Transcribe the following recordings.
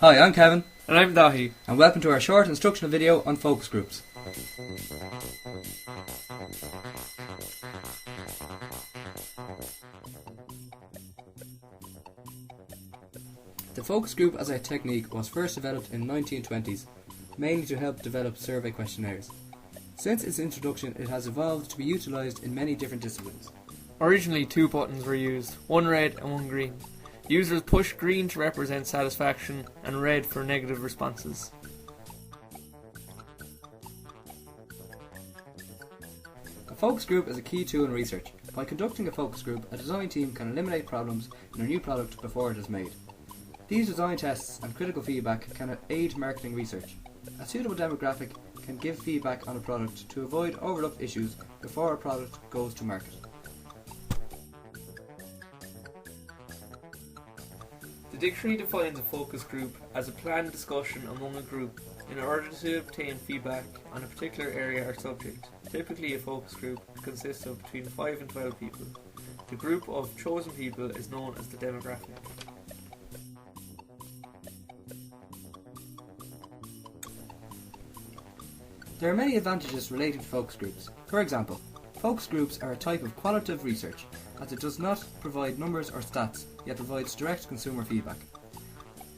Hi, I'm Kevin. And I'm Dahi. And welcome to our short instructional video on focus groups. The focus group as a technique was first developed in the 1920s, mainly to help develop survey questionnaires. Since its introduction, it has evolved to be utilised in many different disciplines. Originally, two buttons were used, one red and one green. Users pushed green to represent satisfaction and red for negative responses. A focus group is a key tool in research. By conducting a focus group, a design team can eliminate problems in a new product before it is made. These design tests and critical feedback can aid marketing research. A suitable demographic can give feedback on a product to avoid overlooked issues before a product goes to market. The dictionary defines a focus group as a planned discussion among a group in order to obtain feedback on a particular area or subject. Typically, a focus group consists of between 5 and 12 people. The group of chosen people is known as the demographic. There are many advantages related to focus groups. For example, focus groups are a type of qualitative research, as it does not provide numbers or stats, yet provides direct consumer feedback.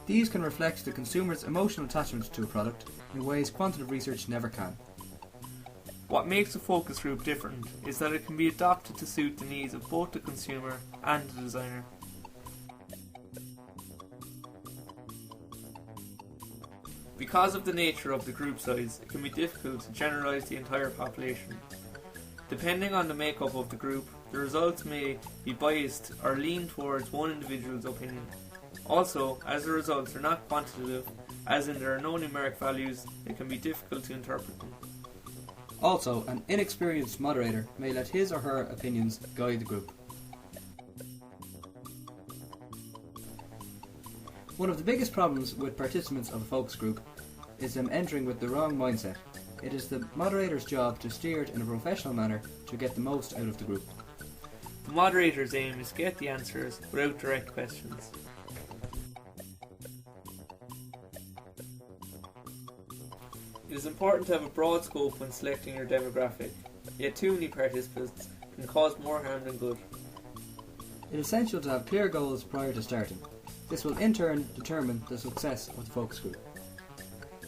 These can reflect the consumer's emotional attachment to a product in ways quantitative research never can. What makes a focus group different is that it can be adapted to suit the needs of both the consumer and the designer. Because of the nature of the group size, it can be difficult to generalise the entire population. Depending on the makeup of the group, the results may be biased or lean towards one individual's opinion. Also, as the results are not quantitative, as in there are no numeric values, it can be difficult to interpret them. Also, an inexperienced moderator may let his or her opinions guide the group. One of the biggest problems with participants of a focus group is them entering with the wrong mindset. It is the moderator's job to steer it in a professional manner to get the most out of the group. The moderator's aim is to get the answers without direct questions. It is important to have a broad scope when selecting your demographic, yet too many participants can cause more harm than good. It is essential to have clear goals prior to starting. This will in turn determine the success of the focus group.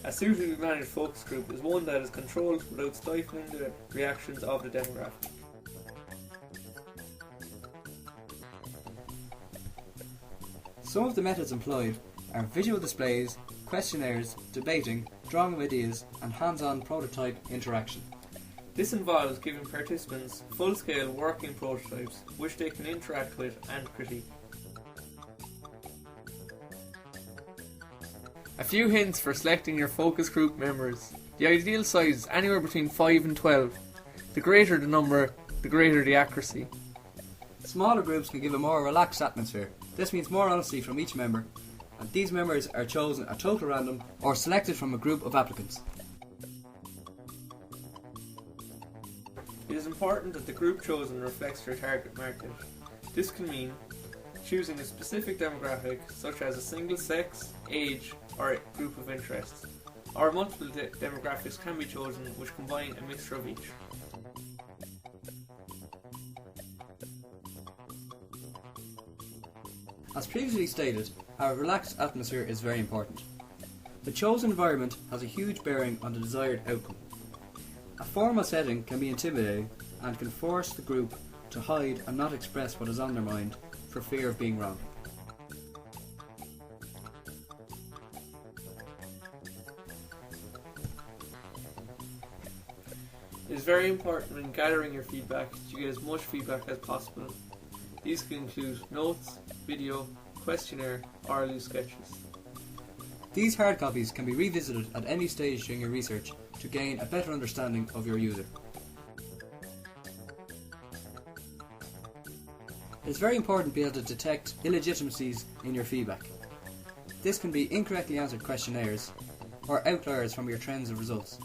A suitably managed focus group is one that is controlled without stifling the reactions of the demographic. Some of the methods employed are visual displays, questionnaires, debating, drawing of ideas, and hands-on prototype interaction. This involves giving participants full-scale working prototypes which they can interact with and critique. A few hints for selecting your focus group members. The ideal size is anywhere between 5 and 12. The greater the number, the greater the accuracy. Smaller groups can give a more relaxed atmosphere. This means more honesty from each member, and these members are chosen at total random or selected from a group of applicants. It is important that the group chosen reflects your target market. This can mean choosing a specific demographic such as a single sex, age, or a group of interests. Or multiple demographics can be chosen which combine a mixture of each. As previously stated, our relaxed atmosphere is very important. The chosen environment has a huge bearing on the desired outcome. A formal setting can be intimidating and can force the group to hide and not express what is on their mind for fear of being wrong. It is very important when gathering your feedback that you get as much feedback as possible. These can include notes, video, questionnaire, or loose sketches. These hard copies can be revisited at any stage during your research to gain a better understanding of your user. It is very important to be able to detect illegitimacies in your feedback. This can be incorrectly answered questionnaires or outliers from your trends of results.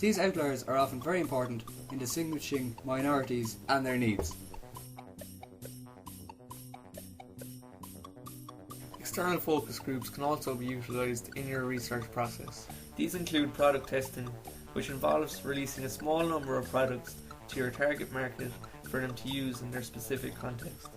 These outliers are often very important in distinguishing minorities and their needs. External focus groups can also be utilised in your research process. These include product testing, which involves releasing a small number of products to your target market for them to use in their specific context.